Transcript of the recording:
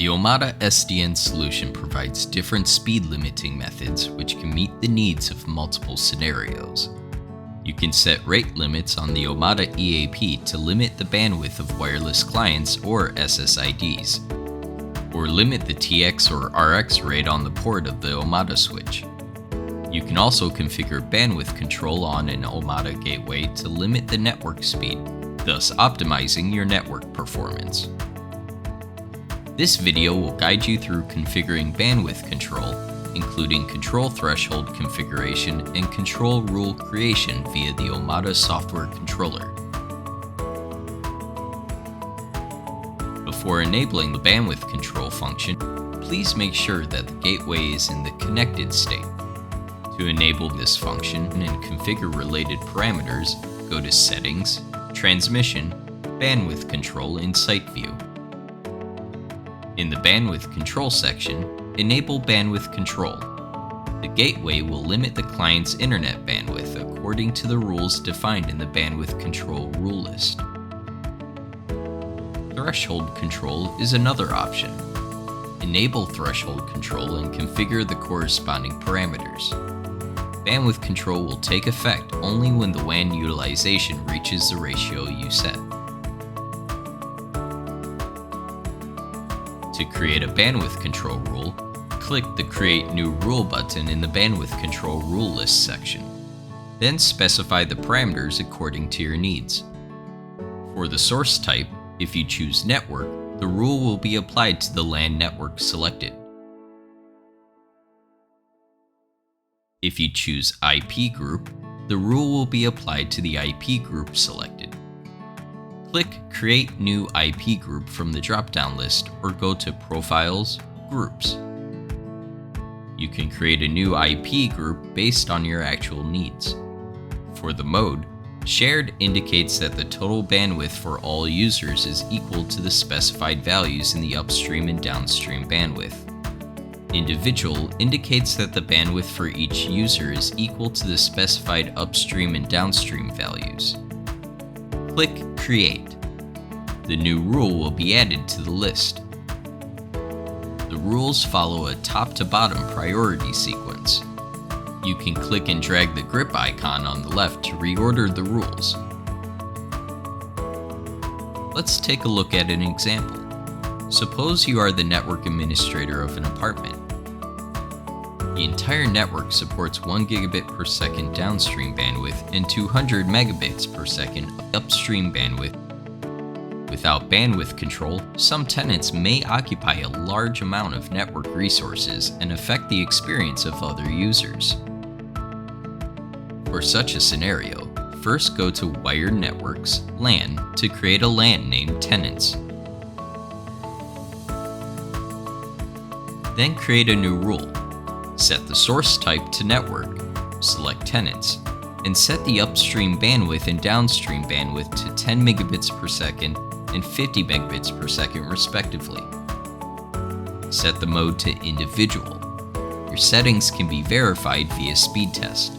The Omada SDN solution provides different speed limiting methods which can meet the needs of multiple scenarios. You can set rate limits on the Omada EAP to limit the bandwidth of wireless clients or SSIDs, or limit the TX or RX rate on the port of the Omada switch. You can also configure bandwidth control on an Omada gateway to limit the network speed, thus optimizing your network performance. This video will guide you through configuring bandwidth control, including control threshold configuration and control rule creation via the Omada software controller. Before enabling the bandwidth control function, please make sure that the gateway is in the connected state. To enable this function and configure related parameters, go to Settings, Transmission, Bandwidth Control in Site View. In the Bandwidth Control section, enable Bandwidth Control. The gateway will limit the client's internet bandwidth according to the rules defined in the Bandwidth Control rule list. Threshold Control is another option. Enable Threshold Control and configure the corresponding parameters. Bandwidth control will take effect only when the WAN utilization reaches the ratio you set. To create a bandwidth control rule, click the Create New Rule button in the Bandwidth Control Rule List section. Then specify the parameters according to your needs. For the source type, if you choose Network, the rule will be applied to the LAN network selected. If you choose IP group, the rule will be applied to the IP group selected. Click Create New IP Group from the drop-down list or go to Profiles, Groups. You can create a new IP group based on your actual needs. For the mode, Shared indicates that the total bandwidth for all users is equal to the specified values in the upstream and downstream bandwidth. Individual indicates that the bandwidth for each user is equal to the specified upstream and downstream values. Click Create. The new rule will be added to the list. The rules follow a top-to-bottom priority sequence. You can click and drag the grip icon on the left to reorder the rules. Let's take a look at an example. Suppose you are the network administrator of an apartment. The entire network supports 1 gigabit per second downstream bandwidth and 200 megabits per second upstream bandwidth. Without bandwidth control, some tenants may occupy a large amount of network resources and affect the experience of other users. For such a scenario, first go to Wired Networks, LAN, to create a LAN named Tenants. Then create a new rule. Set the source type to Network, select Tenants, and set the upstream bandwidth and downstream bandwidth to 10 megabits per second and 50 megabits per second respectively. Set the mode to Individual. Your settings can be verified via speed test.